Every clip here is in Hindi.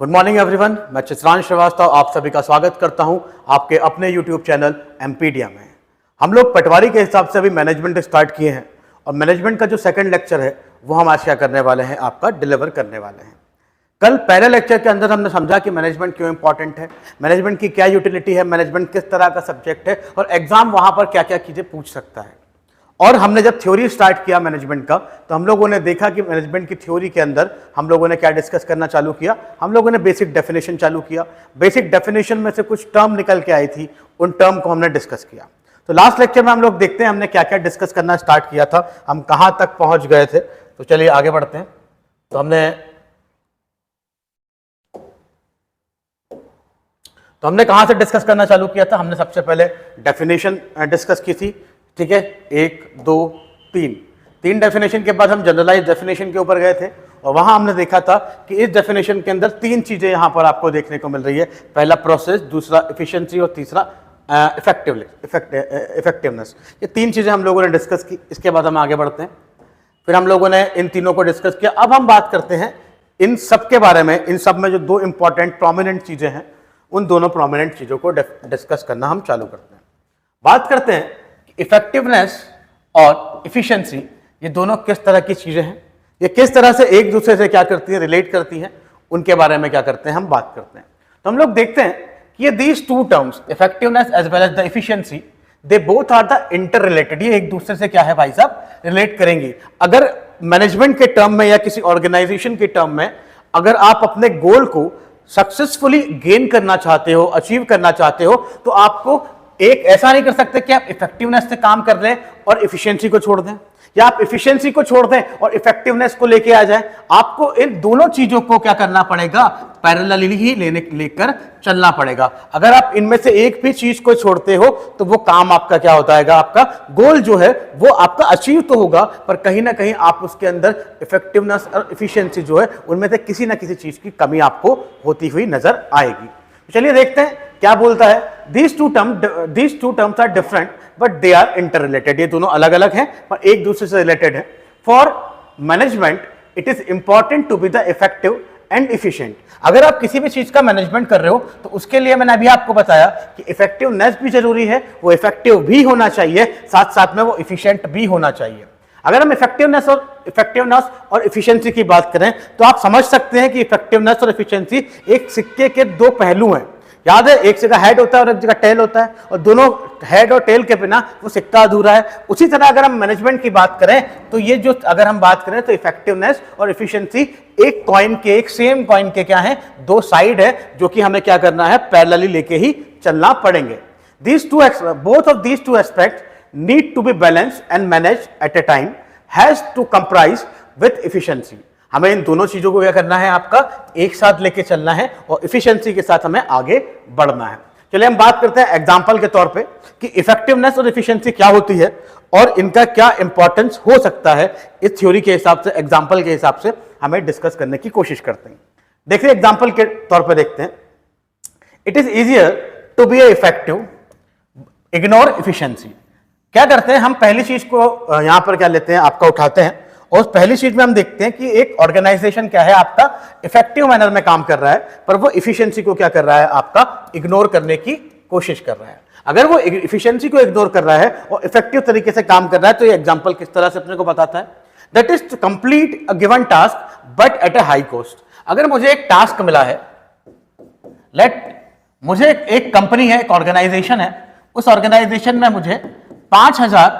गुड मॉर्निंग एवरीवन, मैं चित्रांश श्रीवास्तव आप सभी का स्वागत करता हूं आपके अपने यूट्यूब चैनल एमपीडिया में। हम लोग पटवारी के हिसाब से अभी मैनेजमेंट स्टार्ट किए हैं और मैनेजमेंट का जो सेकंड लेक्चर है वो हम आज क्या करने वाले हैं, आपका डिलीवर करने वाले हैं। कल पहले लेक्चर के अंदर हमने समझा कि मैनेजमेंट क्यों इंपॉर्टेंट है, मैनेजमेंट की क्या यूटिलिटी है, मैनेजमेंट किस तरह का सब्जेक्ट है और एग्जाम वहां पर क्या क्या चीजें पूछ सकता है। और हमने जब थ्योरी स्टार्ट किया मैनेजमेंट का तो हम लोगों ने देखा कि मैनेजमेंट की थ्योरी के अंदर हम लोगों ने क्या डिस्कस करना चालू किया, हम लोगों ने बेसिक डेफिनेशन चालू किया। बेसिक डेफिनेशन में से कुछ टर्म निकल के आई थी, उन टर्म को हमने डिस्कस किया। तो लास्ट लेक्चर में हम लोग देखते हैं हमने क्या क्या डिस्कस करना स्टार्ट किया था, हम कहां तक पहुंच गए थे। तो चलिए आगे बढ़ते हैं। तो हमने कहां से डिस्कस करना चालू किया था। हमने सबसे पहले डेफिनेशन डिस्कस की थी, ठीक है, 1 2 3 डेफिनेशन के बाद हम जनरलाइज डेफिनेशन के ऊपर गए थे और वहां हमने देखा था कि इस डेफिनेशन के अंदर 3 चीजें यहां पर आपको देखने को मिल रही है। पहला प्रोसेस, दूसरा एफिशिएंसी और तीसरा इफेक्टिवनेस। ये 3 चीजें हम लोगों ने डिस्कस की। इसके बाद हम आगे बढ़ते हैं, फिर हम लोगों ने इन तीनों को डिस्कस किया। अब हम बात करते हैं इन सब के बारे में। इन सब में जो 2 इंपॉर्टेंट प्रोमिनेंट चीजें हैं, उन दोनों प्रोमिनेंट चीजों को डिस्कस करना हम चालू करते हैं। बात करते हैं इफेक्टिवनेस और इफिशिएंसी, ये दोनों किस तरह की चीजें हैं, ये किस तरह से एक दूसरे से क्या करती हैं, रिलेट करती हैं, उनके बारे में क्या करते हैं हम बात करते हैं। तो हम लोग देखते हैं कि ये these 2 terms, effectiveness as well as the efficiency, they both are the inter related. ये एक दूसरे से क्या है भाई साहब, रिलेट करेंगी। अगर मैनेजमेंट के टर्म में या किसी ऑर्गेनाइजेशन के टर्म में अगर आप अपने गोल को सक्सेसफुली गेन करना चाहते हो, अचीव करना चाहते हो, तो आपको एक ऐसा नहीं कर सकते कि आप इफेक्टिवनेस से काम कर लें और इफिशिएंसी को छोड़ दें, या आप इफिशिएंसी को छोड़ दें और इफेक्टिवनेस को लेके आ जाएं। आपको इन दोनों चीजों को क्या करना पड़ेगा, पैरेलली ही लेकर चलना पड़ेगा। अगर आप इनमें से एक भी चीज को छोड़ते हो तो वो काम आपका क्या होता है, आपका गोल जो है वो आपका अचीव तो होगा, पर कहीं ना कहीं आप उसके अंदर इफेक्टिवनेस और इफिशिएंसी जो है उनमें से किसी ना किसी चीज की कमी आपको होती हुई नजर आएगी। चलिए देखते हैं क्या बोलता है। These two terms are different but they are interrelated। ये दोनों अलग अलग हैं पर एक दूसरे से रिलेटेड है। For management it is important to be the effective and efficient। अगर आप किसी भी चीज का मैनेजमेंट कर रहे हो तो उसके लिए मैंने अभी आपको बताया कि इफेक्टिवनेस भी जरूरी है, वो इफेक्टिव भी होना चाहिए, साथ साथ में वो इफिशिएंट भी होना चाहिए। अगर हम इफेक्टिवनेस और इफिशिएंसी की बात करें तो आप समझ सकते हैं कि इफेक्टिवनेस और इफिशिएंसी एक सिक्के के 2 पहलू हैं। याद है, एक जगह हेड होता है और एक जगह टेल होता है, और दोनों हेड और टेल के बिना वो सिक्का अधूरा है। उसी तरह अगर हम मैनेजमेंट की बात करें तो ये जो अगर हम बात करें तो इफेक्टिवनेस और इफिशिएंसी एक कॉइन के, एक सेम कॉइन के क्या है, 2 साइड है, जो कि हमें क्या करना है, पैरेलली लेके ही चलना पड़ेंगे। Both of these two aspect need to be balanced and managed at a time, has to comprise with efficiency। हमें इन दोनों चीजों को क्या करना है, आपका एक साथ लेके चलना है और इफिशिएंसी के साथ हमें आगे बढ़ना है। चलिए हम बात करते हैं एग्जांपल के तौर पे कि इफेक्टिवनेस और इफिशिएंसी क्या होती है और इनका क्या इंपॉर्टेंस हो सकता है। इस थ्योरी के हिसाब से, एग्जांपल के हिसाब से हमें डिस्कस करने की कोशिश करते हैं। देखिए एग्जांपल के तौर पे देखते हैं। It is easier to be effective, ignore efficiency. क्या करते हैं हम, पहली चीज को यहां पर क्या लेते हैं, आपका उठाते हैं, और पहली चीज में हम देखते हैं कि एक ऑर्गेनाइजेशन क्या है, आपका इफेक्टिव मैनर में काम कर रहा है, पर वो इफिशिएंसी को क्या कर रहा है, आपका इग्नोर करने की कोशिश कर रहा है। अगर वो इफिशिएंसी को इग्नोर कर रहा है और इफेक्टिव तरीके से काम कर रहा है तो ये एग्जांपल किस तरह से अपने को बताता है, that is to complete a given task but at a high cost. अगर मुझे एक टास्क मिला है, मुझे एक कंपनी है, एक ऑर्गेनाइजेशन है, उस ऑर्गेनाइजेशन में मुझे 5000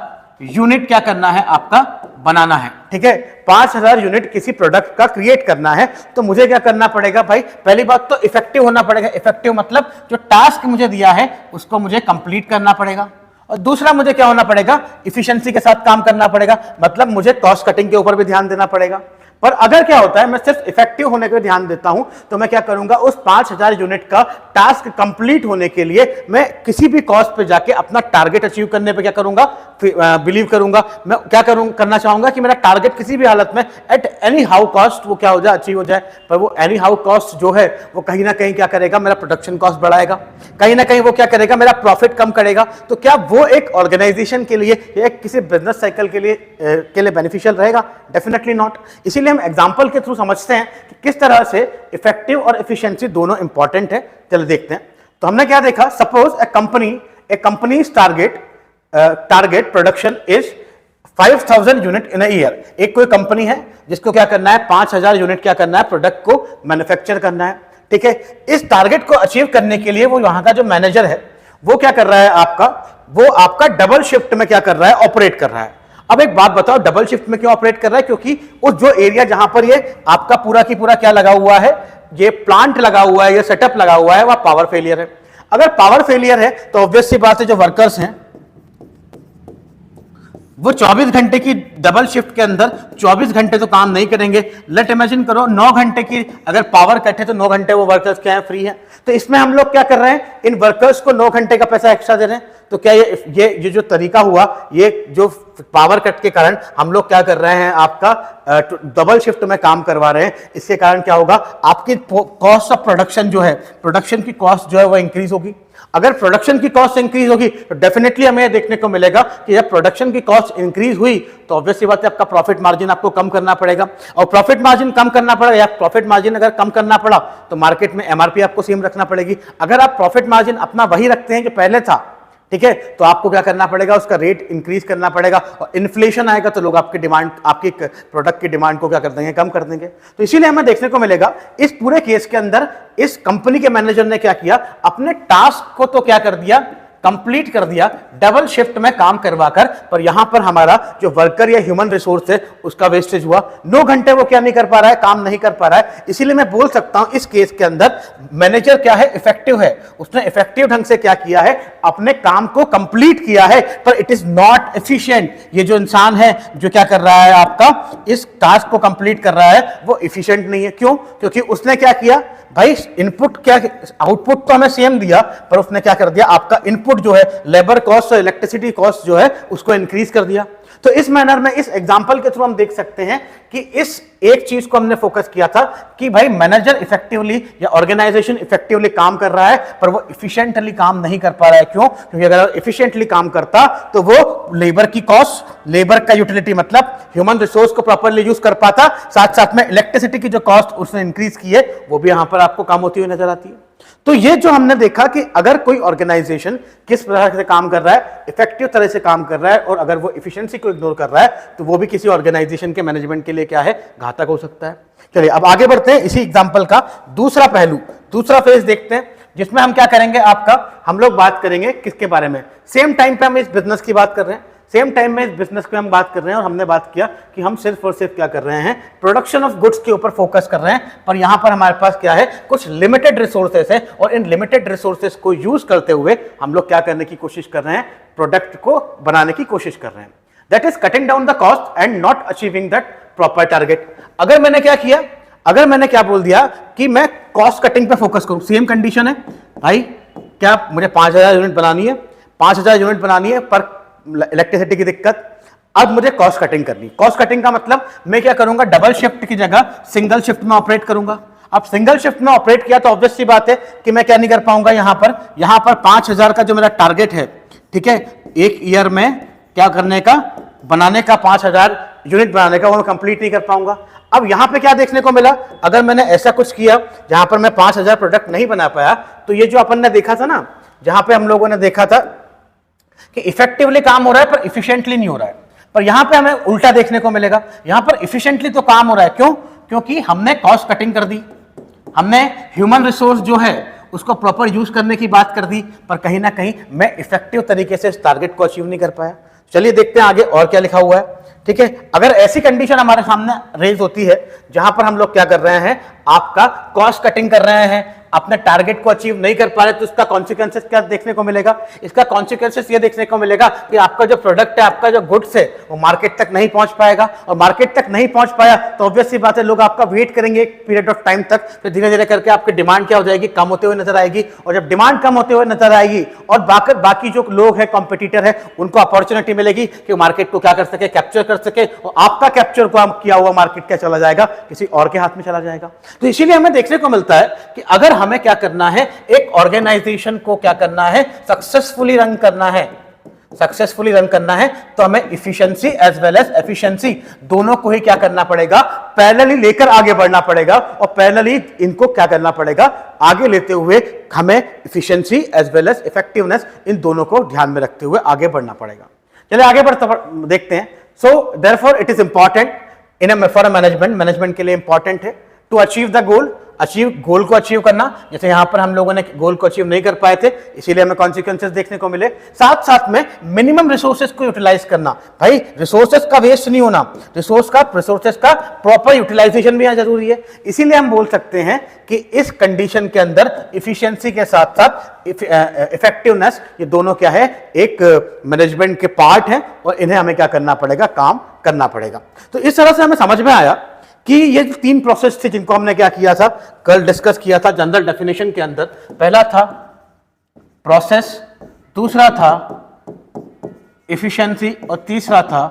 यूनिट क्या करना है, आपका बनाना है, ठीक है। 5000 यूनिट किसी प्रोडक्ट का क्रिएट करना है तो मुझे क्या करना पड़ेगा भाई, पहली बात तो इफेक्टिव होना पड़ेगा। इफेक्टिव मतलब जो टास्क मुझे दिया है उसको मुझे कंप्लीट करना पड़ेगा, और दूसरा मुझे क्या होना पड़ेगा, इफिशिएंसी के साथ काम करना पड़ेगा, मतलब मुझे कॉस्ट कटिंग के ऊपर भी ध्यान देना पड़ेगा। पर अगर क्या होता है, मैं सिर्फ इफेक्टिव होने पे ध्यान देता हूं तो मैं क्या करूंगा, उस 5000 यूनिट का टास्क कंप्लीट होने के लिए मैं किसी भी कॉस्ट पे जाके अपना टारगेट अचीव करने पे क्या करूंगा, बिलीव करूंगा। मैं क्या करना चाहूंगा कि मेरा टारगेट किसी भी हालत में एट एनी हाउ कॉस्ट वो क्या हो जाए, अचीव हो जाए। पर वो एनी हाउ कॉस्ट जो है वो कहीं ना कहीं क्या करेगा, मेरा प्रोडक्शन कॉस्ट बढ़ाएगा, कहीं ना कहीं वो क्या करेगा, मेरा प्रॉफिट कम करेगा। तो क्या वो एक ऑर्गेनाइजेशन के लिए या किसी बिजनेस साइकिल के लिए बेनिफिशियल रहेगा? Definitely not. इसीलिए हम एग्जाम्पल के थ्रू समझते हैं कि किस तरह से इफेक्टिव और एफिशिएंसी दोनों इंपॉर्टेंट है। चलो देखते हैं। तो हमने क्या देखा, suppose A company target production is 5000 unit in a year. एक कोई कंपनी है जिसको क्या करना है, 5000 यूनिट क्या करना है, प्रोडक्ट को मैन्युफैक्चर करना है। ठीक है, इस टारगेट को अचीव करने के लिए वो वहां का जो मैनेजर है वो क्या कर रहा है, वो आपका डबल शिफ्ट में क्या कर रहा है, ऑपरेट कर रहा है। अब एक बात बताओ, डबल शिफ्ट में क्यों ऑपरेट कर रहा है? क्योंकि उस जो एरिया जहां पर ये आपका पूरा की पूरा क्या लगा हुआ है, ये प्लांट लगा हुआ है, ये सेटअप लगा हुआ है, वह पावर फेलियर है। अगर पावर फेलियर है तो ऑब्वियस सी बात है जो वर्कर्स हैं वो 24 घंटे की डबल शिफ्ट के अंदर 24 घंटे तो काम नहीं करेंगे। लेट इमेजिन करो 9 घंटे की अगर पावर कट है तो 9 घंटे वो वर्कर्स क्या है, फ्री है। तो इसमें हम लोग क्या कर रहे हैं, इन वर्कर्स को 9 घंटे का पैसा एक्स्ट्रा दे रहे हैं। तो क्या ये जो तरीका हुआ, ये जो पावर कट के कारण हम लोग क्या कर रहे हैं, आपका डबल शिफ्ट में काम करवा रहे हैं, इसके कारण क्या होगा, आपकी कॉस्ट ऑफ प्रोडक्शन जो है, प्रोडक्शन की कॉस्ट जो है वो इंक्रीज होगी। अगर प्रोडक्शन की कॉस्ट इंक्रीज होगी तो डेफिनेटली हमें देखने को मिलेगा कि जब प्रोडक्शन की कॉस्ट इंक्रीज हुई तो ऑब्वियसली बात है आपका प्रॉफिट मार्जिन आपको कम करना पड़ेगा। और प्रॉफिट मार्जिन कम करना पड़ेगा, या प्रॉफिट मार्जिन अगर कम करना पड़ा तो मार्केट में एमआरपी आपको सेम रखना पड़ेगी। अगर आप प्रॉफिट मार्जिन अपना वही रखते हैं जो पहले था, ठीक है, तो आपको क्या करना पड़ेगा, उसका रेट इंक्रीज करना पड़ेगा। और इन्फ्लेशन आएगा तो लोग आपकी डिमांड, आपकी प्रोडक्ट की डिमांड को क्या कर देंगे, कम कर देंगे। तो इसीलिए हमें देखने को मिलेगा इस पूरे केस के अंदर इस कंपनी के मैनेजर ने क्या किया, अपने टास्क को तो क्या कर दिया, कंप्लीट कर दिया डबल शिफ्ट में काम करवाकर, पर यहां पर हमारा जो वर्कर या ह्यूमन रिसोर्स है उसका वेस्टेज हुआ। 9 घंटे वो क्या नहीं कर पा रहा है, काम नहीं कर पा रहा है। इसीलिए मैं बोल सकता हूं इस केस के अंदर मैनेजर क्या है, इफेक्टिव है। उसने इफेक्टिव ढंग से क्या किया है, अपने काम को कंप्लीट किया है, पर इट इज नॉट एफिशिएंट। ये जो इंसान है जो क्या कर रहा है, आपका इस टास्क को कंप्लीट कर रहा है, वो एफिशिएंट नहीं है। क्यों? क्योंकि उसने क्या किया भाई, इनपुट क्या, आउटपुट तो हमें सेम दिया, पर उसने क्या कर दिया, आपका इनपुट जो है, लेबर कॉस्ट और इलेक्ट्रिसिटी कॉस्ट जो है उसको इंक्रीज कर दिया। तो इस मैनर में इस एग्जांपल के थ्रू हम देख सकते हैं कि इस एक चीज को हमने फोकस किया था कि भाई मैनेजर इफेक्टिवली या ऑर्गेनाइजेशन इफेक्टिवली काम कर रहा है, पर वो इफिशिएंटली काम नहीं कर पा रहा है। क्यों? क्योंकि अगर इफिशिएंटली काम करता तो वो लेबर की कॉस्ट, लेबर का यूटिलिटी मतलब ह्यूमन रिसोर्स को प्रॉपर्ली यूज कर पाता, साथ साथ में इलेक्ट्रिसिटी की जो कॉस्ट उसने इंक्रीज की है वो भी यहां पर आपको कम होती हुई नजर आती है। तो ये जो हमने देखा कि अगर कोई ऑर्गेनाइजेशन किस तरह से काम कर रहा है, इफेक्टिव तरह से काम कर रहा है, और अगर वो इफिशिएंसी को इग्नोर कर रहा है तो वो भी किसी ऑर्गेनाइजेशन के मैनेजमेंट के लिए क्या है, घातक हो सकता है। चलिए अब आगे बढ़ते हैं, इसी एग्जांपल का दूसरा पहलू, दूसरा फेज देखते हैं, जिसमें हम क्या करेंगे, हम लोग बात करेंगे किसके बारे में, सेम टाइम पे हम इस बिजनेस की बात कर रहे हैं, सेम टाइम में इस बिजनेस पे हम बात कर रहे हैं, और हमने बात किया कि हम सिर्फ और सिर्फ क्या कर रहे हैं, प्रोडक्शन ऑफ गुड्स के ऊपर फोकस कर रहे हैं। पर यहां पर हमारे पास क्या है, कुछ लिमिटेड रिसोर्सेस है, और इन लिमिटेड रिसोर्सेस को यूज करते हुए हम लोग क्या करने की कोशिश कर रहे हैं, प्रोडक्ट को बनाने की कोशिश कर रहे हैं। That is cutting down the cost and not achieving that proper target. अगर मैंने क्या किया, अगर मैंने क्या बोल दिया कि मैं कॉस्ट कटिंग पे फोकस करूं, सेम कंडीशन है भाई, क्या मुझे 5000 यूनिट बनानी है, 5000 यूनिट बनानी है, पर इलेक्ट्रिसिटी की दिक्कत, अब मुझे कॉस्ट कटिंग करनी। कॉस्ट कटिंग का मतलब मैं क्या करूंगा, डबल शिफ्ट की जगह सिंगल शिफ्ट में ऑपरेट करूंगा। अब सिंगल शिफ्ट में ऑपरेट किया तो ऑब्वियस सी बात है कि मैं क्या नहीं कर पाऊंगा, यहां पर 5000 का जो मेरा टारगेट है, ठीक है, एक ईयर में क्या करने का, बनाने का, 5000 यूनिट बनाने का, वो मैं कंप्लीट नहीं कर पाऊंगा। अब यहां पे क्या देखने को मिला, अगर मैंने ऐसा कुछ किया जहां पर मैं 5000 प्रोडक्ट नहीं बना पाया, तो ये जो अपन ने देखा था ना, जहां पे हम लोगों ने देखा था कि इफेक्टिवली काम हो रहा है पर इफिशिएंटली नहीं हो रहा है, पर यहां पे हमें उल्टा देखने को मिलेगा। यहां पर इफिशिएंटली तो काम हो रहा है, क्यों? क्योंकि हमने कॉस्ट कटिंग कर दी, हमने ह्यूमन रिसोर्स जो है उसको प्रॉपर यूज करने की बात कर दी, पर कहीं ना कहीं मैं इफेक्टिव तरीके से इस टारगेट को अचीव नहीं कर पाया। चलिए देखते हैं आगे और क्या लिखा हुआ है। ठीक है, अगर ऐसी कंडीशन हमारे सामने रेज होती है जहां पर हम लोग क्या कर रहे हैं, आपका कॉस्ट कटिंग कर रहे हैं, अपने टारगेट को अचीव नहीं कर पा रहे, तो इसका कॉन्सिक्वेंसेस क्या देखने को मिलेगा, इसका कॉन्सिक्वेंसेस ये देखने को मिलेगा कि आपका जो प्रोडक्ट है, आपका जो गुड्स है, वो मार्केट तक नहीं पहुंच पाएगा, और मार्केट तक नहीं पहुंच पाया तो ऑब्वियस सी बात है लोग आपका वेट करेंगे एक पीरियड ऑफ टाइम तक, फिर धीरे धीरे करके आपकी डिमांड क्या हो जाएगी, कम होते हुए नजर आएगी, और जब डिमांड कम होते हुए नजर आएगी और बाकी जो लोग हैं, कॉम्पिटिटर है, उनको अपॉर्चुनिटी मिलेगी कि मार्केट को क्या कर सके, कैप्चर कर सके, और आपका कैप्चर किया हुआ मार्केट क्या चला जाएगा, किसी और के हाथ में चला जाएगा। तो इसीलिए हमें देखने को मिलता है कि अगर हमें क्या करना है, एक ऑर्गेनाइजेशन को क्या करना है, सक्सेसफुली रन करना है, सक्सेसफुली रन करना है, तो हमें efficiency as well as efficiency दोनों को ही क्या करना पड़ेगा, पैरेलली लेकर आगे बढ़ना पड़ेगा और पैरेलली इनको क्या करना पड़ेगा, आगे लेते हुए हमें efficiency as well as effectiveness इन दोनों को ध्यान में रखते हुए आगे बढ़ना पड़ेगा। चलिए आगे देखते हैं। So therefore it is important in for management के लिए इंपॉर्टेंट है टू अचीव द गोल, गोल को अचीव करना। जैसे यहां पर हम लोगों ने गोल को अचीव नहीं कर पाए थे, इसीलिए हमें कॉन्सिक्वेंसेस देखने को मिले। साथ साथ में मिनिमम रिसोर्सेज को यूटिलाइज करना, भाई रिसोर्सेज का वेस्ट नहीं होना, रिसोर्सेज का प्रॉपर यूटिलाइजेशन भी यहां जरूरी है। इसीलिए हम बोल सकते हैं कि इस कंडीशन के अंदर इफिशियंसी के साथ साथ इफेक्टिवनेस, ये दोनों क्या है, एक मैनेजमेंट के पार्ट हैं और इन्हें हमें क्या करना पड़ेगा, काम करना पड़ेगा। तो इस तरह से हमें समझ में आया कि ये जो 3 प्रोसेस थे जिनको हमने क्या किया था, कल डिस्कस किया था जनरल डेफिनेशन के अंदर। पहला था प्रोसेस, दूसरा था इफिशिएंसी और तीसरा था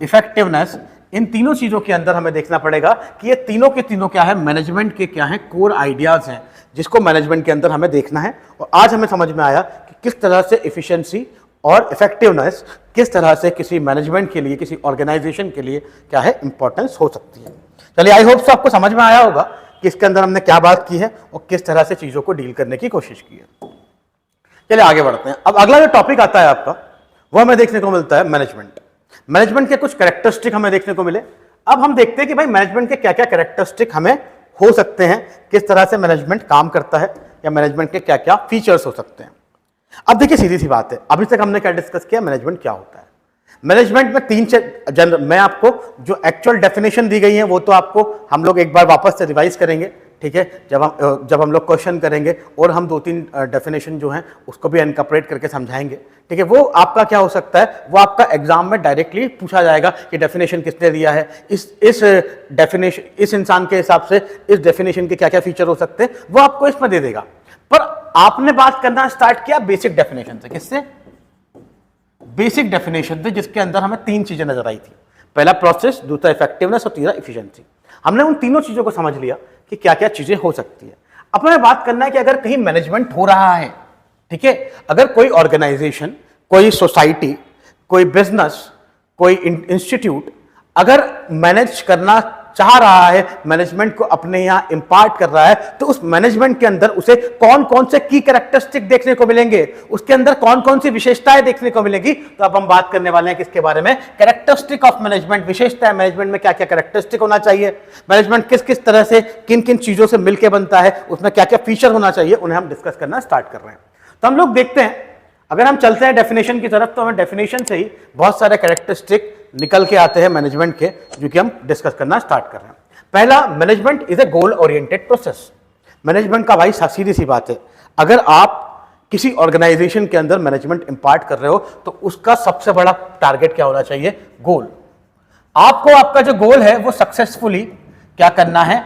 इफेक्टिवनेस। इन तीनों चीजों के अंदर हमें देखना पड़ेगा कि ये तीनों के तीनों क्या है, मैनेजमेंट के क्या है, कोर आइडियाज हैं जिसको मैनेजमेंट के अंदर हमें देखना है। और आज हमें समझ में आया कि किस तरह से इफिशिएंसी और इफेक्टिवनेस किस तरह से किसी मैनेजमेंट के लिए, किसी ऑर्गेनाइजेशन के लिए क्या है, इंपॉर्टेंस हो सकती है। चलिए आई होप सो आपको समझ में आया होगा कि इसके अंदर हमने क्या बात की है और किस तरह से चीजों को डील करने की कोशिश की है। चलिए आगे बढ़ते हैं। अब अगला जो टॉपिक आता है आपका, वो हमें देखने को मिलता है मैनेजमेंट के कुछ कैरेक्टरिस्टिक हमें देखने को मिले। अब हम देखते हैं कि भाई मैनेजमेंट के क्या क्या कैरेक्टरिस्टिक हमें हो सकते हैं, किस तरह से मैनेजमेंट काम करता है, या मैनेजमेंट के क्या क्या फीचर्स हो सकते हैं। अब देखिए सीधी सी बात है, अभी तक हमने क्या डिस्कस किया, मैनेजमेंट क्या होता है। मैनेजमेंट में 3 मैं आपको जो एक्चुअल डेफिनेशन दी गई है वो तो आपको हम लोग एक बार वापस से रिवाइज करेंगे, ठीक है, जब हम लोग क्वेश्चन करेंगे और हम 2-3 डेफिनेशन जो हैं उसको भी इनकॉर्पोरेट करके समझाएंगे, ठीक है। वो आपका क्या हो सकता है, वो आपका एग्जाम में डायरेक्टली पूछा जाएगा कि डेफिनेशन किसने दिया है, इस डेफिनेशन, इस इंसान के हिसाब से इस डेफिनेशन के क्या क्या फीचर हो सकते हैं, वो आपको इसमें दे देगा। पर आपने बात करना स्टार्ट किया बेसिक डेफिनेशन से। किससे? बेसिक डेफिनेशन थे जिसके अंदर हमें 3 चीजें नजर आई थी। पहला प्रोसेस, दूसरा इफेक्टिवनेस और तीसरा इफिशिएंसी। हमने उन तीनों चीजों को समझ लिया कि क्या क्या चीजें हो सकती है। अब हमें बात करना है कि अगर कहीं मैनेजमेंट हो रहा है, ठीक है, अगर कोई ऑर्गेनाइजेशन, कोई सोसाइटी, कोई बिजनेस, कोई इंस्टीट्यूट अगर मैनेज करना चाह रहा है, मैनेजमेंट को अपने यहां इंपार्ट कर रहा है, तो उस मैनेजमेंट के अंदर उसे कौन कौन से की कैरेक्टरिस्टिक देखने को मिलेंगे, उसके अंदर कौन कौन सी विशेषताएं देखने को मिलेगी। तो अब हम बात करने वाले हैं किसके बारे में, कैरेक्टरिस्टिक ऑफ मैनेजमेंट, विशेषताएं मैनेजमेंट में क्या क्या कैरेक्टरिस्टिक होना चाहिए, मैनेजमेंट किस किस तरह से किन किन चीजों से मिलकर बनता है, उसमें क्या क्या फीचर होना चाहिए, उन्हें हम डिस्कस करना स्टार्ट कर रहे हैं। तो हम लोग देखते हैं, अगर हम चलते हैं डेफिनेशन की तरफ, तो हमें डेफिनेशन से ही बहुत सारे कैरेक्टरिस्टिक निकल के आते हैं मैनेजमेंट के, जो कि हम डिस्कस करना स्टार्ट कर रहे हैं। पहला, management is A goal oriented process. Management का भाई सीधी सी बात है, अगर आप किसी ऑर्गेनाइजेशन के अंदर मैनेजमेंट इंपार्ट कर रहे हो तो उसका सबसे बड़ा टारगेट क्या होना चाहिए, गोल। आपको आपका जो गोल है वो सक्सेसफुली क्या करना है,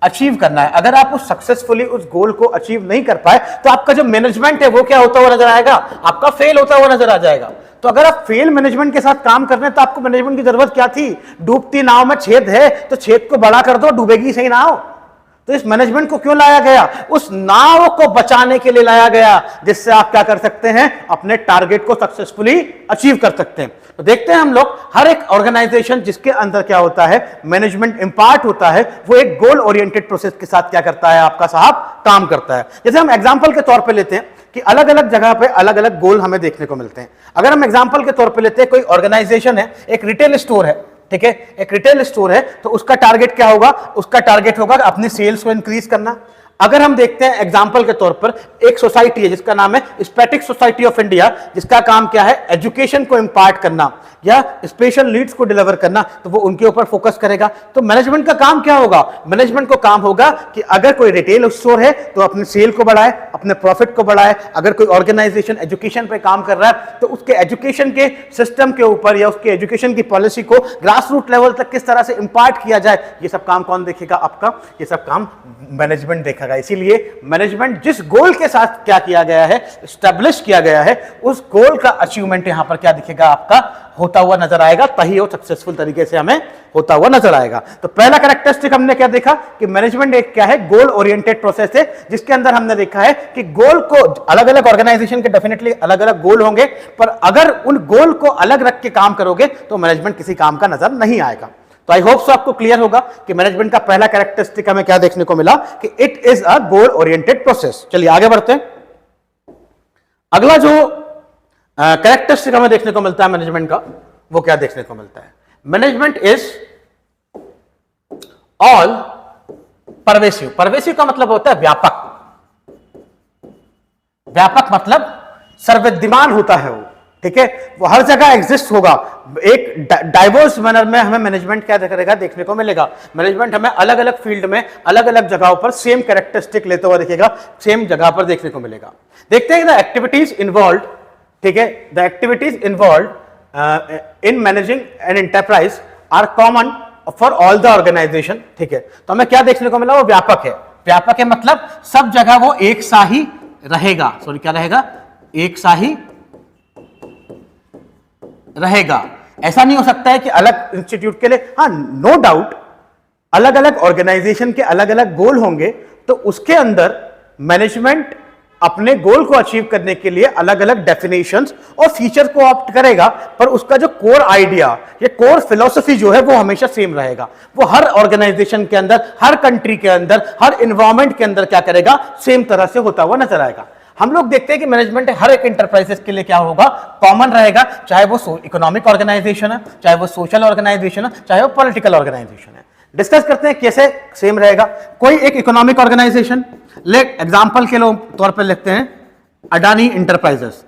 अचीव करना है। अगर आप उस सक्सेसफुली उस गोल को अचीव नहीं कर पाए तो आपका जो मैनेजमेंट है वो क्या होता हुआ नजर आएगा, आपका फेल होता हुआ नजर आ जाएगा। तो अगर आप फेल मैनेजमेंट के साथ काम कर रहे हैं तो आपको मैनेजमेंट की जरूरत क्या थी, डूबती नाव में छेद है तो छेद को बड़ा कर दो, डूबेगी सही नाव। तो इस मैनेजमेंट को क्यों लाया गया, उस नाव को बचाने के लिए लाया गया, जिससे आप क्या कर सकते हैं, अपने टारगेट को सक्सेसफुली अचीव कर सकते हैं। तो देखते हैं हम लोग, हर एक ऑर्गेनाइजेशन जिसके अंदर क्या होता है, मैनेजमेंट इंपार्ट होता है, वो एक गोल ओरिएंटेड प्रोसेस के साथ क्या करता है, आपका साहब काम करता है। जैसे हम एग्जांपल के तौर पे लेते हैं कि अलग अलग जगह पे अलग अलग गोल हमें देखने को मिलते हैं। अगर हम एग्जांपल के तौर पे लेते हैं, कोई ऑर्गेनाइजेशन है, एक रिटेल स्टोर है, ठीक है, एक रिटेल स्टोर है, तो उसका टारगेट क्या होगा, उसका टारगेट होगा अपनी सेल्स को इंक्रीज करना। अगर हम देखते हैं एग्जांपल के तौर पर, एक सोसाइटी है जिसका नाम है स्टैटिक सोसाइटी ऑफ इंडिया, जिसका काम क्या है, एजुकेशन को इंपार्ट करना या स्पेशल नीड्स को डिलीवर करना, तो वो उनके ऊपर फोकस करेगा। तो मैनेजमेंट का काम क्या होगा, मैनेजमेंट को काम होगा कि अगर कोई रिटेल स्टोर है तो अपने सेल को बढ़ाए, अपने प्रॉफिट को बढ़ाए। अगर कोई ऑर्गेनाइजेशन एजुकेशन पे काम कर रहा है तो उसके एजुकेशन के सिस्टम के ऊपर या उसके एजुकेशन की पॉलिसी को ग्रास रूट लेवल तक किस तरह से इंपार्ट किया जाए, ये सब काम कौन देखेगा, आपका ये सब काम मैनेजमेंट देखेगा। इसीलिए मैनेजमेंट जिस गोल के साथ क्या किया गया है, एस्टैब्लिश किया गया है, उस गोल का अचीवमेंट यहां पर क्या दिखेगा, आपका होता हुआ नजर आएगा, तभी वो सक्सेसफुल तरीके से हमें होता हुआ नजर आएगा। तो पहला कैरेक्टरिस्टिक हमने क्या देखा कि मैनेजमेंट एक क्या है, गोल ओरिएंटेड प्रोसेस है, जिसके अंदर हमने देखा है कि गोल को, अलग अलग ऑर्गेनाइजेशन के डेफिनेटली अलग अलग गोल होंगे, पर अगर उन गोल को अलग रख के काम करोगे तो मैनेजमेंट किसी काम का नजर नहीं आएगा। तो आई होप सो आपको क्लियर होगा कि मैनेजमेंट का पहला कैरेक्टरिस्टिक हमें क्या देखने को मिला कि it is a goal oriented process. चलिए आगे बढ़ते हैं। अगला जो कैरेक्टरिस्टिक हमें देखने को मिलता है मैनेजमेंट का, वो क्या देखने को मिलता है? Management is all pervasive. Pervasive का मतलब होता है व्यापक। व्यापक मतलब सर्वविद्यमान होता है वो, ठीक है, वो हर जगह एग्जिस्ट होगा। एक डाइवर्स मैनर में हमें मैनेजमेंट क्या करेगा देखने को मिलेगा। मैनेजमेंट हमें अलग अलग फील्ड में अलग अलग जगहों पर सेम कैरेक्टरिस्टिक लेते हुए दिखेगा, सेम जगह पर देखने को मिलेगा। देखते हैं द एक्टिविटीज इन्वॉल्व, ठीक है, the activities involve in managing an enterprise are common for all the organization, ठीक है। तो हमें क्या देखने को मिला? वो व्यापक है। व्यापक है मतलब सब जगह वो एक सा ही रहेगा, सॉरी क्या रहेगा? एक सा ही रहेगा। ऐसा नहीं हो सकता है कि अलग इंस्टीट्यूट के लिए, हाँ नो डाउट अलग अलग ऑर्गेनाइजेशन के अलग अलग गोल होंगे, तो उसके अंदर मैनेजमेंट अपने गोल को अचीव करने के लिए अलग अलग डेफिनेशंस और फीचर को ऑप्ट करेगा, पर उसका जो कोर आइडिया या कोर फिलॉसफी जो है वो हमेशा सेम रहेगा। वो हर ऑर्गेनाइजेशन के अंदर, हर कंट्री के अंदर, हर एनवायरमेंट के अंदर क्या करेगा? सेम तरह से होता हुआ नजर आएगा। हम लोग देखते हैं कि मैनेजमेंट हर एक इंटरप्राइजेस के लिए क्या होगा? कॉमन रहेगा, चाहे वो इकोनॉमिक ऑर्गेनाइजेशन है, चाहे वो सोशल ऑर्गेनाइजेशन है, चाहे वो पॉलिटिकल ऑर्गेनाइजेशन है। डिस्कस करते हैं कैसे सेम रहेगा। कोई एक इकोनॉमिक ऑर्गेनाइजेशन, ले एग्जांपल के तौर पर लिखते हैं अडानी इंटरप्राइजेस,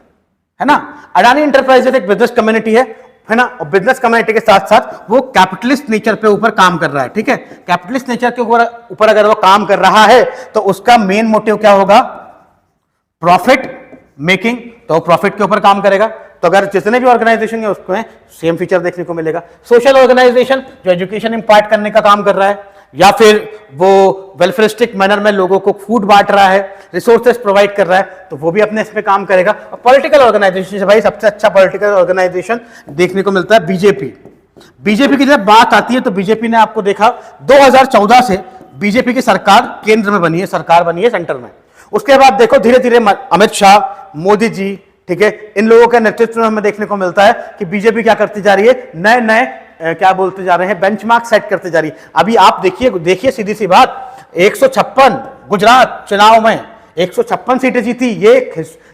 है ना। अडानी इंटरप्राइजेस एक बिजनेस कम्युनिटी है ना, और बिजनेस कम्युनिटी के साथ साथ वो कैपिटलिस्ट नेचर पे ऊपर काम कर रहा है, ठीक है। कैपिटलिस्ट नेचर के ऊपर अगर वो काम कर रहा है तो उसका मेन मोटिव क्या होगा? प्रॉफिट मेकिंग, तो प्रॉफिट के ऊपर काम करेगा। तो अगर जितने भी ऑर्गेनाइजेशन है उसको सेम फीचर देखने को मिलेगा। सोशल ऑर्गेनाइजेशन जो एजुकेशन इंपार्ट करने का काम कर रहा है, या फिर वो वेलफेयरिस्टिक मैनर में लोगों को फूड बांट रहा है, रिसोर्सेज प्रोवाइड कर रहा है, तो वो भी अपने इसमें काम करेगा। और पॉलिटिकल ऑर्गेनाइजेशन, भाई सबसे अच्छा पॉलिटिकल ऑर्गेनाइजेशन देखने को मिलता है बीजेपी। बीजेपी की जब बात आती है तो बीजेपी ने आपको देखा 2014 से बीजेपी की सरकार केंद्र में बनी है, सरकार बनी है सेंटर में। उसके बाद देखो धीरे धीरे अमित शाह, मोदी जी, ठीक है, इन लोगों के नेतृत्व में हमें देखने को मिलता है कि बीजेपी क्या करती जा रही है? नए नए क्या बोलते जा रहे हैं? बेंचमार्क सेट करते जा रही है। अभी आप देखिए सीधी सी बात, 156 गुजरात चुनाव में 156 सीटें जीती।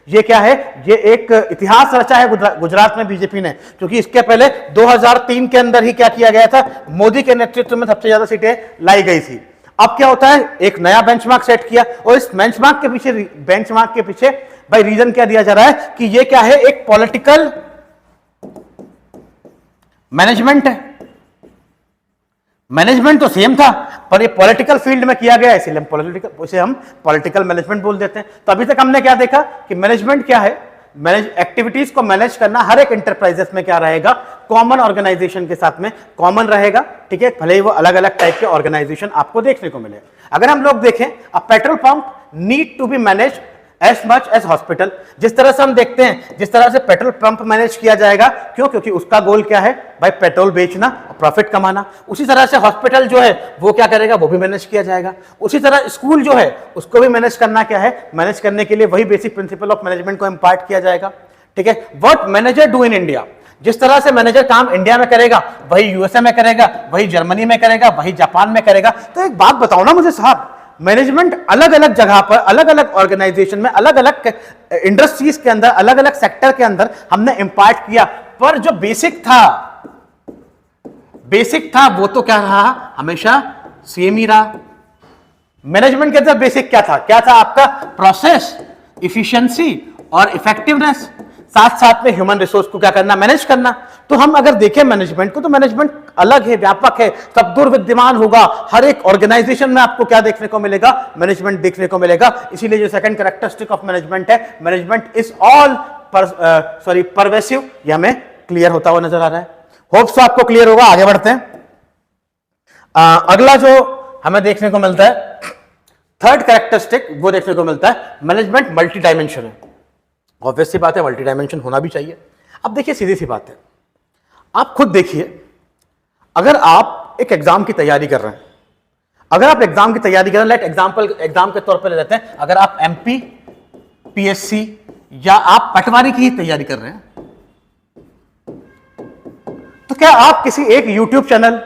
ये क्या है? ये एक इतिहास रचा है गुजरात में बीजेपी ने, क्योंकि इसके पहले 2003 के अंदर ही क्या किया गया था? मोदी के नेतृत्व में सबसे ज्यादा सीटें लाई गई थी। अब क्या होता है? एक नया बेंचमार्क सेट किया, और इस बेंचमार्क के पीछे भाई रीजन क्या दिया जा रहा है कि ये क्या है? एक पॉलिटिकल मैनेजमेंट है। मैनेजमेंट तो सेम था, पर ये पॉलिटिकल फील्ड में किया गया, इसीलिए हम पॉलिटिकल मैनेजमेंट बोल देते हैं। तो अभी तक हमने क्या देखा कि मैनेजमेंट क्या है? एक्टिविटीज को मैनेज करना हर एक इंटरप्राइजेस में क्या रहेगा? कॉमन ऑर्गेनाइजेशन के साथ में कॉमन रहेगा, ठीक है, भले ही वो अलग अलग टाइप के ऑर्गेनाइजेशन आपको देखने को मिले। अगर हम लोग देखें, a petrol pump need to be manage as much as hospital. जिस तरह से हम देखते हैं, जिस तरह से पेट्रोल पंप मैनेज किया जाएगा, क्यों? क्योंकि उसका गोल क्या है भाई? पेट्रोल बेचना और प्रॉफिट कमाना। उसी तरह से हॉस्पिटल जो है वो क्या करेगा? वो भी मैनेज किया जाएगा। उसी तरह स्कूल जो है उसको भी मैनेज करना क्या है? मैनेज करने के लिए वही बेसिक प्रिंसिपल ऑफ मैनेजमेंट को इंपार्ट किया जाएगा, ठीक है। What manager do in India, जिस तरह से मैनेजर काम इंडिया में करेगा वही यूएसए में करेगा, वही जर्मनी में करेगा, वही जापान में करेगा। तो एक बात बताओ ना मुझे साहब, मैनेजमेंट अलग अलग जगह पर, अलग अलग ऑर्गेनाइजेशन में, अलग अलग इंडस्ट्रीज के अंदर, अलग अलग सेक्टर के अंदर हमने इंपार्ट किया, पर जो बेसिक था वो तो क्या रहा? हमेशा सेम ही रहा। मैनेजमेंट के अंदर बेसिक क्या था? आपका प्रोसेस, इफिशिएंसी और इफेक्टिवनेस, साथ साथ में ह्यूमन रिसोर्स को क्या करना? मैनेज करना। तो हम अगर देखें मैनेजमेंट को, तो मैनेजमेंट अलग है, व्यापक है, सब विद्यमान होगा। हर एक ऑर्गेनाइजेशन में आपको क्या देखने को मिलेगा? मैनेजमेंट देखने को मिलेगा। इसीलिए जो सेकंड कैरेक्टरिस्टिक ऑफ मैनेजमेंट है, मैनेजमेंट इज ऑल परवेसिव, ये हमें क्लियर होता हुआ नजर आ रहा है। होप सो आपको क्लियर होगा। आगे बढ़ते हैं। अगला जो हमें देखने को मिलता है, थर्ड कैरेक्टरिस्टिक, वो देखने को मिलता है मैनेजमेंट मल्टी डायमेंशन है। ऑब्वियस सी बात है, मल्टी डायमेंशन होना भी चाहिए। अब देखिए सीधी सी बात है, आप खुद देखिए, अगर आप एक एग्जाम की तैयारी कर रहे हैं, लेट एग्जाम के तौर पर ले लेते हैं, अगर आप एमपी, पीएससी या आप पटवारी की ही तैयारी कर रहे हैं, तो क्या आप किसी एक यूट्यूब चैनल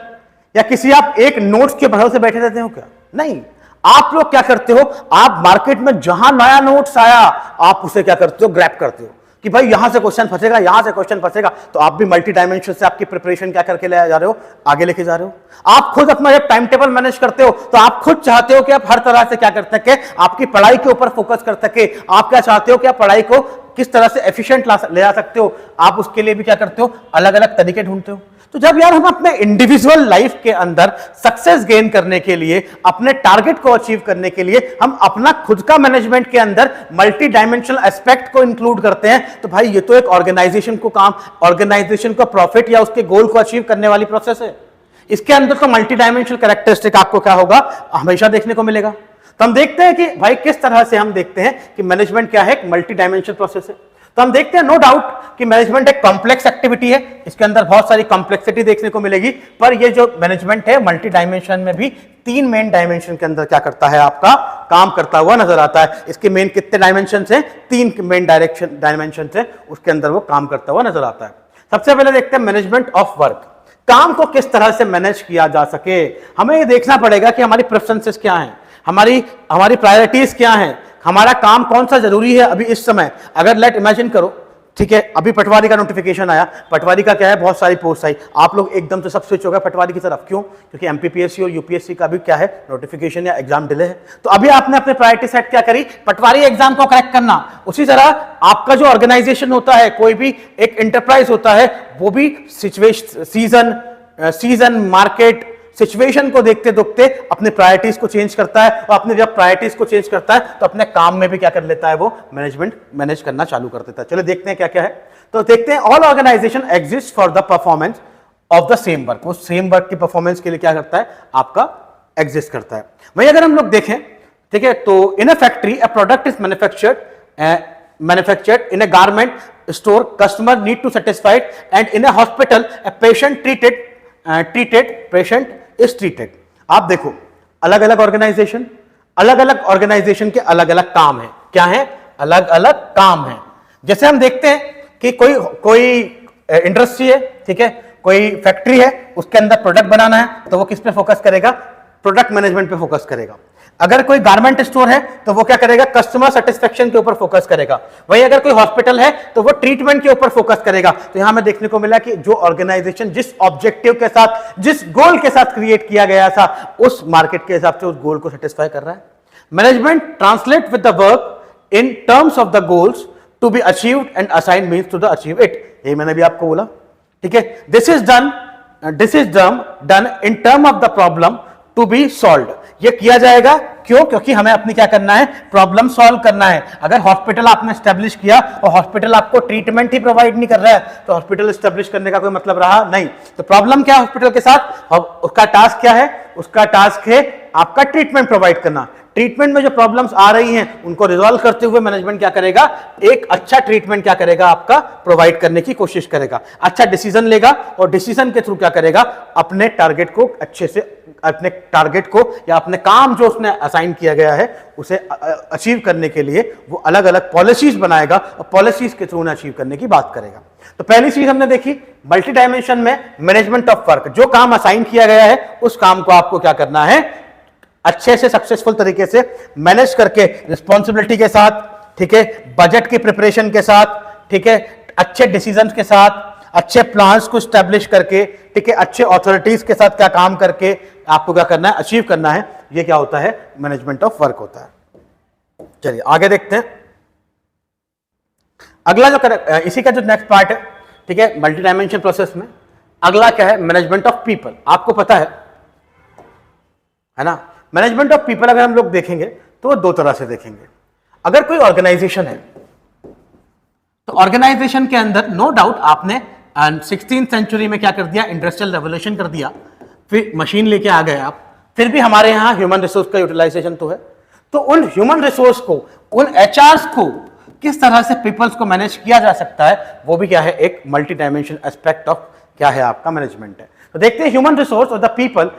या किसी आप एक नोट्स के भरोसे बैठे रहते हो क्या? नहीं, आप लोग क्या करते हो, आप मार्केट में जहां नया नोट्स आया आप उसे क्या करते हो, ग्रैब करते हो कि भाई यहां से क्वेश्चन फंसेगा, यहां से क्वेश्चन फंसेगा, तो आप भी मल्टी डायमेंशन से आपकी प्रिपरेशन क्या करके ले जा रहे हो, आगे लेके जा रहे हो। आप खुद अपना जब टाइम टेबल मैनेज करते हो तो आप खुद चाहते हो कि आप हर तरह से क्या कर सके, आपकी पढ़ाई के ऊपर फोकस कर सके। आप क्या चाहते हो कि आप पढ़ाई को किस तरह से एफिशिएंट ले जा सकते हो, आप उसके लिए भी क्या करते हो, अलग अलग तरीके ढूंढते हो। तो जब यार हम अपने इंडिविजुअल लाइफ के अंदर सक्सेस गेन करने के लिए, अपने टारगेट को अचीव करने के लिए हम अपना खुद का मैनेजमेंट के अंदर मल्टी डायमेंशनल एस्पेक्ट को इंक्लूड करते हैं, तो भाई ये तो एक ऑर्गेनाइजेशन को काम, ऑर्गेनाइजेशन को प्रॉफिट या उसके गोल को अचीव करने वाली प्रोसेस है। इसके अंदर तो मल्टी डायमेंशनल कैरेक्टरिस्टिक आपको क्या होगा, हमेशा देखने को मिलेगा। तो हम देखते हैं कि भाई किस तरह से हम देखते हैं कि मैनेजमेंट क्या है, एक मल्टी डायमेंशनल प्रोसेस है। तो हम देखते हैं नो डाउट कि मैनेजमेंट एक कॉम्प्लेक्स एक्टिविटी है, इसके अंदर बहुत सारी कॉम्प्लेक्सिटी देखने को मिलेगी, पर ये जो मैनेजमेंट है मल्टी डायमेंशन में भी 3 मेन डायमेंशन के अंदर क्या करता है, आपका काम करता हुआ नजर आता है। इसके मेन कितने डायमेंशन है, 3 मेन डायमेंशन है, उसके अंदर वो काम करता हुआ नजर आता है। सबसे पहले देखते हैं मैनेजमेंट ऑफ वर्क, काम को किस तरह से मैनेज किया जा सके। हमें ये देखना पड़ेगा कि हमारी प्रेफरेंसेस क्या हैं, हमारी प्रायोरिटीज क्या हैं, हमारा काम कौन सा जरूरी है अभी इस समय। अगर लेट इमेजिन करो, ठीक है, अभी पटवारी का नोटिफिकेशन आया, पटवारी का क्या है, बहुत सारी पोस्ट आई, आप लोग एकदम से सब स्विच हो गए पटवारी की तरफ। क्यों? क्योंकि एमपीपीएससी और यूपीएससी का भी क्या है, नोटिफिकेशन या एग्जाम डिले है। तो अभी आपने अपने प्रायोरिटी सेट क्या करी, पटवारी एग्जाम को क्रैक करना। उसी तरह आपका जो ऑर्गेनाइजेशन होता है, कोई भी एक एंटरप्राइज होता है, वो भी सीजन मार्केट सिचुएशन को देखते देखते अपने प्रायोरिटीज को चेंज करता है, और अपने जब प्रायोरिटीज को चेंज करता है तो अपने काम में भी क्या कर लेता है, वो मैनेज करना चालू कर देता है। चलो देखते हैं क्या क्या है। तो देखते हैं, all organization exist for the performance of the same work, वो सेम वर्क की परफॉर्मेंस के लिए क्या करता है, आपका एग्जिस्ट करता है। वही अगर हम लोग देखें, ठीक है, तो in a factory a product is manufactured in a garment store, customer need to satisfied, and in a hospital a patient patient is treated. आप देखो, अलग अलग ऑर्गेनाइजेशन के अलग अलग काम है। क्या है? अलग अलग काम है। जैसे हम देखते हैं कि कोई इंडस्ट्री है, ठीक है, कोई फैक्ट्री है, उसके अंदर प्रोडक्ट बनाना है, तो वो किस पे फोकस करेगा, प्रोडक्ट मैनेजमेंट पे फोकस करेगा। अगर कोई गारमेंट स्टोर है तो वो क्या करेगा, कस्टमर सेटिस्फेक्शन के ऊपर फोकस करेगा। वहीं अगर कोई हॉस्पिटल है तो वो ट्रीटमेंट के ऊपर फोकस करेगा। तो यहां में देखने को मिला कि जो ऑर्गेनाइजेशन जिस ऑब्जेक्टिव के साथ, जिस गोल के साथ क्रिएट किया गया था, उस मार्केट के हिसाब से उस गोल को सेटिस्फाई कर रहा है। Management translate with the work in terms of the goals to be achieved and assign means to the achieve it. ये मैंने भी आपको बोला, ठीक है। This is done in term of the problem to be solved. ये किया जाएगा क्यों? क्योंकि हमें अपनी क्या करना है, प्रॉब्लम सॉल्व करना है। अगर हॉस्पिटल आपने स्टैब्लिश किया और हॉस्पिटल आपको ट्रीटमेंट ही प्रोवाइड नहीं कर रहा है, तो हॉस्पिटल स्टैब्लिश करने का कोई मतलब रहा नहीं। तो प्रॉब्लम क्या है हॉस्पिटल के साथ, उसका टास्क क्या है, उसका टास्क है आपका ट्रीटमेंट प्रोवाइड करना। ट्रीटमेंट में जो प्रॉब्लम्स आ रही हैं उनको रिजॉल्व करते हुए मैनेजमेंट क्या करेगा, एक अच्छा ट्रीटमेंट क्या करेगा, आपका प्रोवाइड करने की कोशिश करेगा, अच्छा डिसीजन लेगा, और डिसीजन के थ्रू क्या करेगा, अपने टारगेट को अच्छे से, अपने टारगेट को या अपने काम जो उसने असाइन किया गया है उसे अचीव करने के लिए वो अलग अलग पॉलिसीज बनाएगा, और पॉलिसीज के थ्रू उन्हें अचीव करने की बात करेगा। तो पहली चीज हमने देखी, मल्टी डायमेंशन में मैनेजमेंट ऑफ वर्क, जो काम असाइन किया गया है उस काम को आपको क्या करना है, अच्छे से सक्सेसफुल तरीके से मैनेज करके, रिस्पॉन्सिबिलिटी के साथ, ठीक है, बजट की प्रिपरेशन के साथ, ठीक है, अच्छे डिसीजंस के साथ, अच्छे प्लान्स को स्टैब्लिश करके, ठीक है, अच्छे अथॉरिटीज के साथ क्या काम करके आपको क्या करना है, अचीव करना है। ये क्या होता है, मैनेजमेंट ऑफ वर्क होता है। चलिए आगे देखते हैं। अगला जो इसी का जो नेक्स्ट पार्ट है, ठीक है, मल्टी डायमेंशन प्रोसेस में अगला क्या है, मैनेजमेंट ऑफ पीपल। आपको पता है ना, मैनेजमेंट ऑफ पीपल अगर हम लोग देखेंगे तो वो दो तरह से देखेंगे। अगर कोई ऑर्गेनाइजेशन है तो ऑर्गेनाइजेशन के अंदर नो डाउट आपने 16वीं सेंचुरी में क्या कर दिया, इंडस्ट्रियल रेवोल्यूशन कर दिया, फिर मशीन लेके आ गए आप, फिर भी हमारे यहाँ ह्यूमन रिसोर्स का यूटिलाइजेशन तो है। तो उन ह्यूमन रिसोर्स को, उन एचआरस को किस तरह से पीपल्स को मैनेज किया जा सकता है, वो भी क्या है, एक मल्टी डायमेंशन एस्पेक्ट ऑफ क्या है, आपका मैनेजमेंट है। तो देखते हैं, ह्यूमन रिसोर्स और the people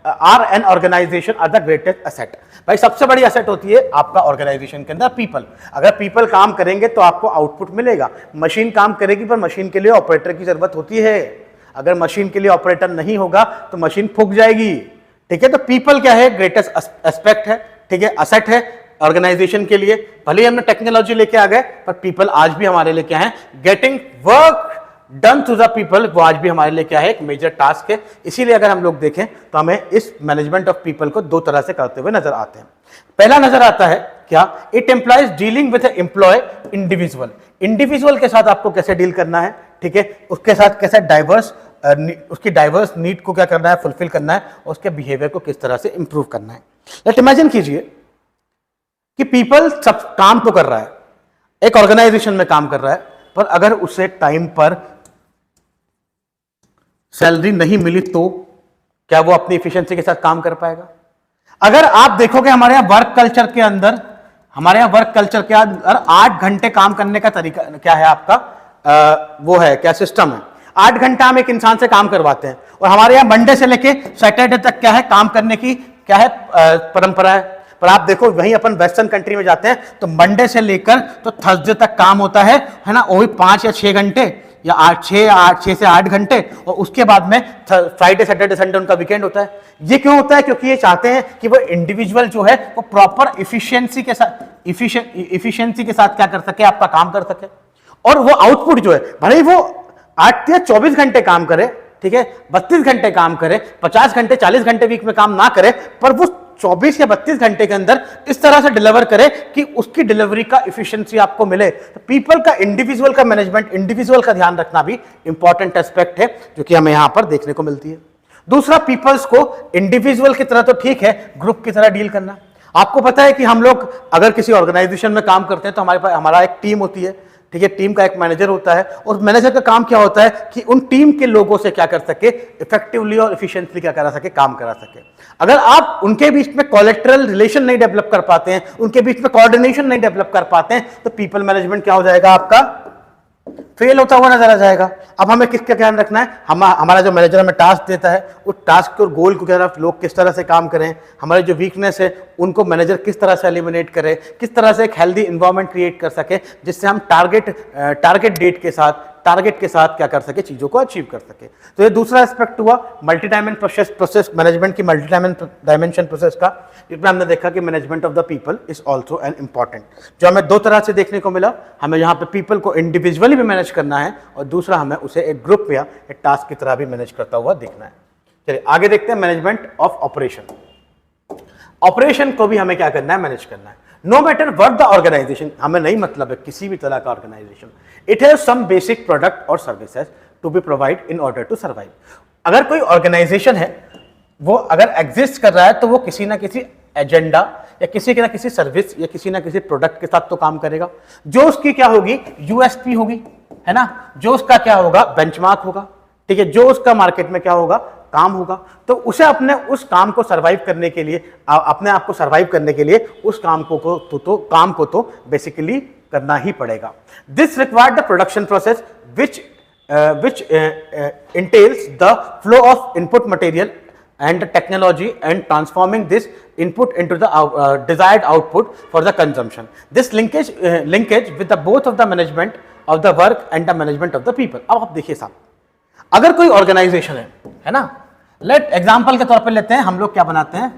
are an organization are the greatest asset. भाई सबसे बड़ी एसेट होती है आपका ऑर्गेनाइजेशन के अंदर पीपल। अगर पीपल काम करेंगे तो आपको आउटपुट मिलेगा। मशीन काम करेगी पर मशीन के लिए ऑपरेटर की जरूरत होती है। अगर मशीन के लिए ऑपरेटर नहीं होगा तो मशीन फूक जाएगी। ठीक है, तो पीपल क्या है, ग्रेटेस्ट एस्पेक्ट है, ठीक है, असेट है ऑर्गेनाइजेशन के लिए। भले ही हमने टेक्नोलॉजी लेके आ गए, पर पीपल आज भी हमारे लिए क्या है, getting work done to the people, वो आज भी हमारे लिए क्या है, एक मेजर टास्क है। इसीलिए अगर हम लोग देखें तो हमें इस मैनेजमेंट ऑफ पीपल को दो तरह से करते हुए नजर आते हैं। पहला नजर आता है क्या, it employees dealing with employ individual. Individual के साथ आपको कैसे डील करना है, ठीक है, उसके साथ कैसे उसकी डाइवर्स नीड को क्या करना है, फुलफिल करना है, और उसके बिहेवियर को किस तरह से इंप्रूव करना है। लेट इमेजिन कीजिए कि पीपल सब काम तो कर रहा है, एक ऑर्गेनाइजेशन में काम कर रहा है, पर अगर उसे टाइम पर सैलरी नहीं मिली तो क्या वो अपनी एफिशिएंसी के साथ काम कर पाएगा? अगर आप देखोगे हमारे यहां वर्क कल्चर के अंदर 8 घंटे काम करने का तरीका क्या है आपका, वो है क्या सिस्टम है, 8 घंटा हम एक इंसान से काम करवाते हैं, और हमारे यहाँ मंडे से लेके सैटरडे तक क्या है, काम करने की क्या है, परंपरा है। पर आप देखो वहीं अपन वेस्टर्न कंट्री में जाते हैं तो मंडे से लेकर तो थर्सडे तक काम होता है ना, वही 5 या 6 घंटे या 6 से 8 घंटे, और उसके बाद में फ्राइडे सैटरडे संडे उनका वीकेंड होता है। ये क्यों होता है? क्योंकि ये चाहते हैं कि वो इंडिविजुअल जो है वो प्रॉपर इफिशियंसी के साथ क्या कर सके, आपका काम कर सके, और वो आउटपुट जो है, भले ही वो 8 या 24 घंटे काम करे, ठीक है, 32 घंटे काम करे, 50 घंटे 40 घंटे वीक में काम ना करे, पर वो 24 या 32 घंटे के अंदर इस तरह से डिलीवर करे कि उसकी डिलीवरी का एफिशिएंसी आपको मिले। तो पीपल का, इंडिविजुअल का मैनेजमेंट, इंडिविजुअल का ध्यान रखना भी इंपॉर्टेंट एस्पेक्ट है, जो कि हमें यहां पर देखने को मिलती है। दूसरा, पीपल्स को इंडिविजुअल की तरह तो ठीक है, ग्रुप की तरह डील करना। आपको पता है कि हम लोग अगर किसी ऑर्गेनाइजेशन में काम करते हैं तो हमारे पास हमारा एक टीम होती है, ठीक है, टीम का एक मैनेजर होता है, और मैनेजर का काम क्या होता है कि उन टीम के लोगों से क्या कर सके, इफेक्टिवली और एफिशिएंटली क्या करा सके, काम करा सके। अगर आप उनके बीच में कोलैटरल रिलेशन नहीं डेवलप कर पाते हैं, उनके बीच में कोऑर्डिनेशन नहीं डेवलप कर पाते हैं, तो पीपल मैनेजमेंट क्या हो जाएगा, आपका फेल होता हुआ नजर आ जाएगा। अब हमें किसका ध्यान रखना है, हमारा जो मैनेजर हमें टास्क देता है, उस टास्क और गोल को क्या लोग किस तरह से काम करें, हमारे जो वीकनेस है उनको मैनेजर किस तरह से एलिमिनेट करे, किस तरह से एक हेल्दी इन्वायरमेंट क्रिएट कर सके, जिससे हम टारगेट डेट के साथ, टारगेट के साथ क्या कर सके, चीजों को अचीव कर सके। तो ये दूसरा एस्पेक्ट हुआ मल्टी डायमेंशन प्रोसेस, मैनेजमेंट की मल्टी डायमेंशन प्रोसेस का, जिसमें हमने देखा कि management of the people is also an important. जो हमें दो तरह से देखने को मिला, हमें यहाँ पे पीपल को इंडिविजुअली भी मैनेज करना है, और दूसरा हमें उसे एक ग्रुप या एक टास्क की तरह भी मैनेज करता हुआ देखना है। चलिए आगे देखते हैं मैनेजमेंट ऑफ ऑपरेशन। ऑपरेशन को भी हमें क्या करना है, मैनेज करना है। No matter what the organisation, हमें नहीं मतलब है किसी भी तरह का organisation, it has some basic product और services to be provide in order to survive. अगर कोई ऑर्गेनाइजेशन है, वो अगर एग्जिस्ट कर रहा है, तो वो किसी ना किसी एजेंडा या किसी ना किसी सर्विस या किसी ना किसी प्रोडक्ट के साथ तो काम करेगा, जो उसकी क्या होगी, यूएसपी होगी, है ना, जो उसका क्या होगा, बेंचमार्क होगा, ठीक है, जो उसका मार्केट में क्या होगा, काम होगा। तो उसे अपने उस काम को सरवाइव करने के लिए, अपने आप को सरवाइव करने के लिए उस काम को तो बेसिकली करना ही पड़ेगा। This required the production process which entails the flow of input material and technology and transforming this input into the desired output for the consumption. This linkage with the both of the management of the work and the management of the people. अब आप देखिए साहब, अगर कोई ऑर्गेनाइजेशन है ना, लेट एग्जांपल के तौर पे लेते हैं, हम लोग क्या बनाते हैं,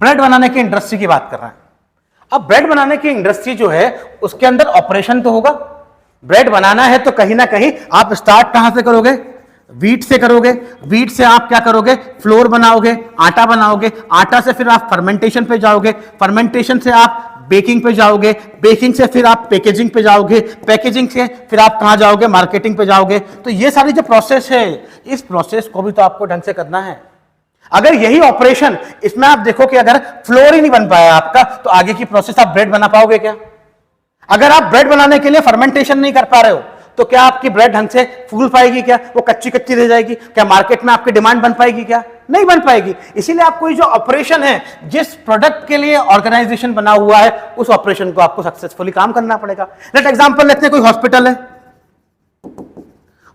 ब्रेड बनाने की इंडस्ट्री की बात कर रहे हैं। अब ब्रेड बनाने की इंडस्ट्री जो है, उसके अंदर ऑपरेशन तो होगा। ब्रेड बनाना है तो कहीं ना कहीं आप स्टार्ट कहां से करोगे, वीट से करोगे, वीट से आप क्या करोगे, फ्लोर बनाओगे, आटा बनाओगे, आटा से फिर आप फर्मेंटेशन पे जाओगे, फर्मेंटेशन से आप बेकिंग पे जाओगे, बेकिंग से फिर आप पैकेजिंग पे जाओगे, पैकेजिंग से फिर आप कहां जाओगे, मार्केटिंग पे जाओगे। तो ये सारी जो प्रोसेस है, इस प्रोसेस को भी तो आपको ढंग से करना है। अगर यही ऑपरेशन, इसमें आप देखो कि अगर फ्लोर ही नहीं बन पाया आपका, तो आगे की प्रोसेस आप ब्रेड बना पाओगे क्या? अगर आप ब्रेड बनाने के लिए फर्मेंटेशन नहीं कर पा रहे हो, तो क्या आपकी ब्रेड ढंग से फूल पाएगी क्या? वो कच्ची कच्ची रह जाएगी क्या? मार्केट में आपकी डिमांड बन पाएगी क्या? नहीं बन पाएगी। इसीलिए आपको जो ऑपरेशन है, जिस प्रोडक्ट के लिए ऑर्गेनाइजेशन बना हुआ है, उस ऑपरेशन को आपको सक्सेसफुली काम करना पड़ेगा। लेट एग्जांपल लेते हैं, कोई हॉस्पिटल है।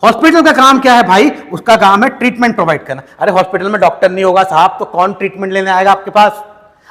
हॉस्पिटल का काम क्या है भाई? उसका काम है ट्रीटमेंट प्रोवाइड करना। अरे हॉस्पिटल में डॉक्टर नहीं होगा साहब, तो कौन ट्रीटमेंट लेने आएगा आपके पास?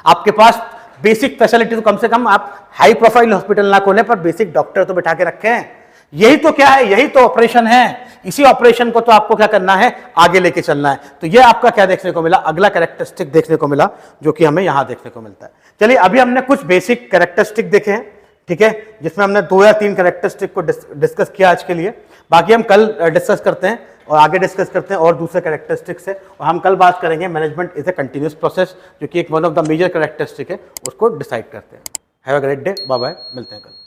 आपके पास बेसिक फैसिलिटी तो कम से कम आप हाई प्रोफाइल हॉस्पिटल ना खोलें, पर बेसिक डॉक्टर तो बिठा के रखे हैं। यही तो क्या है, यही तो ऑपरेशन है। इसी ऑपरेशन को तो आपको क्या करना है, आगे लेके चलना है। तो ये आपका क्या देखने को मिला, अगला कैरेक्टरिस्टिक देखने को मिला जो कि हमें यहां देखने को मिलता है। चलिए अभी हमने कुछ बेसिक कैरेक्टरिस्टिक देखे हैं, ठीक है, जिसमें हमने 2 या 3 कैरेक्टरिस्टिक को डिस्कस किया आज के लिए। बाकी हम कल डिस्कस करते हैं और आगे डिस्कस करते हैं और दूसरे कैरेक्टरिस्टिक से, और हम कल बात करेंगे management is a continuous process, जो कि एक one of the major characteristic है, उसको डिसाइड करते हैं। Have a great day, bye bye, मिलते हैं कल।